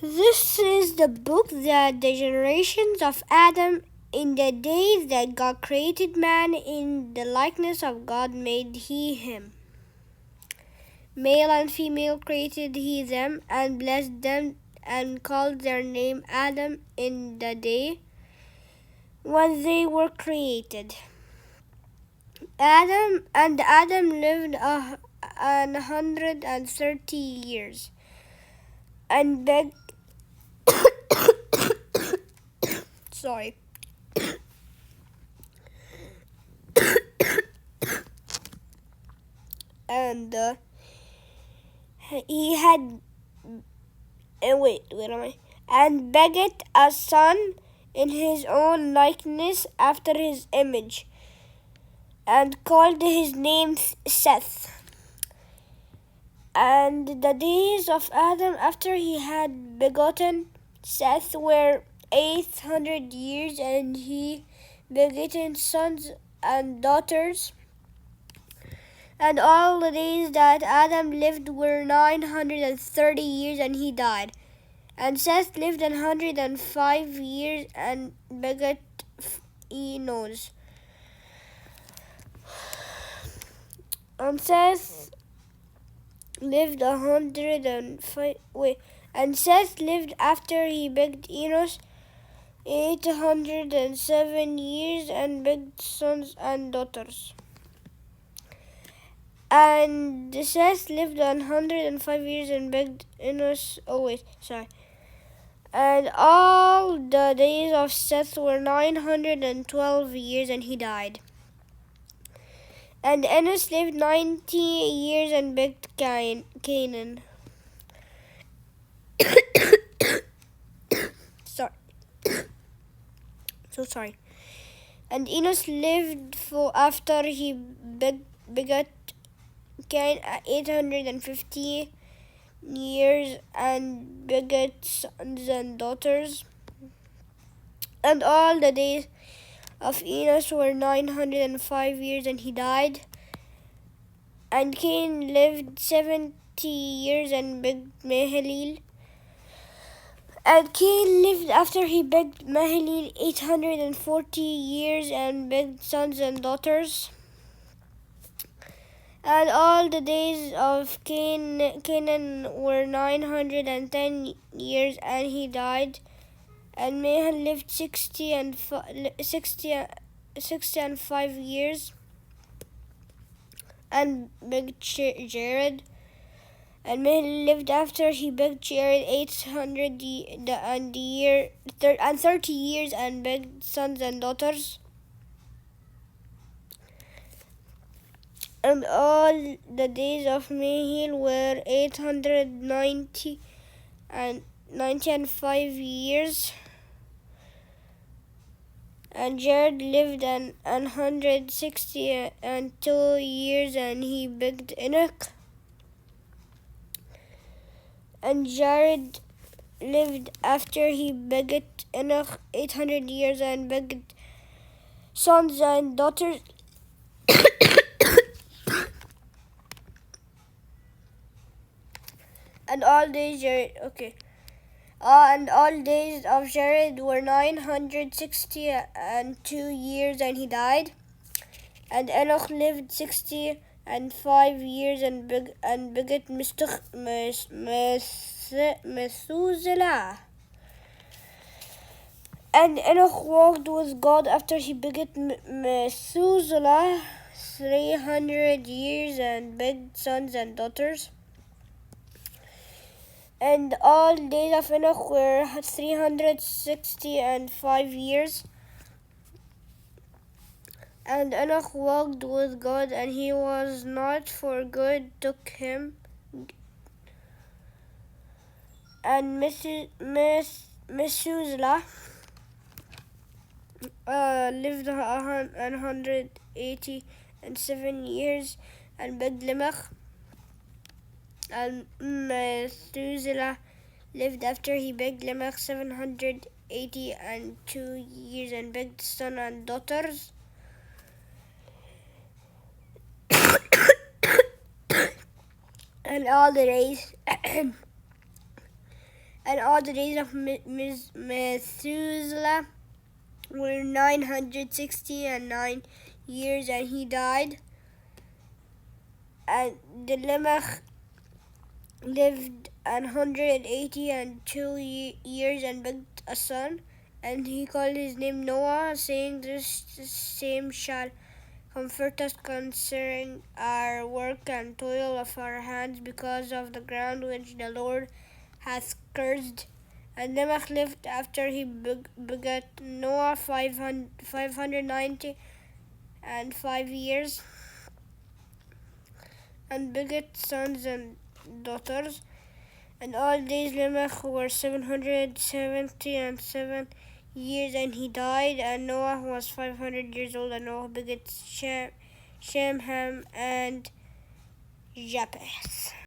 This is the book that the generations of Adam in the days that God created man in the likeness of God made he him. Male and female created he them and blessed them and called their name Adam in the day when they were created. Adam lived 130 years and begged sorry and he had and beget a son in his own likeness after his image, and called his name Seth. And the days of Adam after he had begotten Seth were 800 years, and he begotten sons and daughters. And all the days that Adam lived were 930 years, and he died. And Seth lived 105 years and begot Enos. And Seth lived 105. And Seth lived after he begot Enos 807 years and begot sons and daughters. And Seth lived 105 years and begot Enos. And all the days of Seth were 912 years, and he died. And Enos lived 90 years and begot Canaan. Sorry. And Enos lived after he begot Cain 850 years and begot sons and daughters. And all the days of Enos were 905 years, and he died. And Cain lived 70 years and begot Mahalalel. And Cain lived after he begot Mahalalel 840 years and begot sons and daughters. And all the days of Canaan were 910 years, and he died. And Mahalalel lived 60 and 5 years and begot Jared. And Mahalalel lived after he begot Jared 30 years and begot sons and daughters. And all the days of Mahalalel were 890 and 5 years. And Jared lived 162 years, and he begot Enoch. And Jared lived after he begot Enoch 800 years and begot sons and daughters. And all days of Jared were 962 years, and he died. And Enoch lived 65 years and begot Methuselah. And Enoch walked with God after he begot Methuselah 300 years and begot sons and daughters. And all days of Enoch were 365 years. And Enoch walked with God, and he was not, for God took him. And Methuselah lived 187 years and begot Lamech. And Methuselah lived after he begot Lamech 782 years and begot sons and daughters. And all the days And all the days of Methuselah were 969 years, and he died. And the Lamech lived 182 years and begot a son, and he called his name Noah, saying, "This same shall comfort us concerning our work and toil of our hands, because of the ground which the Lord hath cursed." And Lamech lived after he begot Noah 595 years, and begot sons and daughters. And all days Lamech were 777 years, and he died. And Noah was 500 years old, and Noah begot Shem, Ham, and Japheth.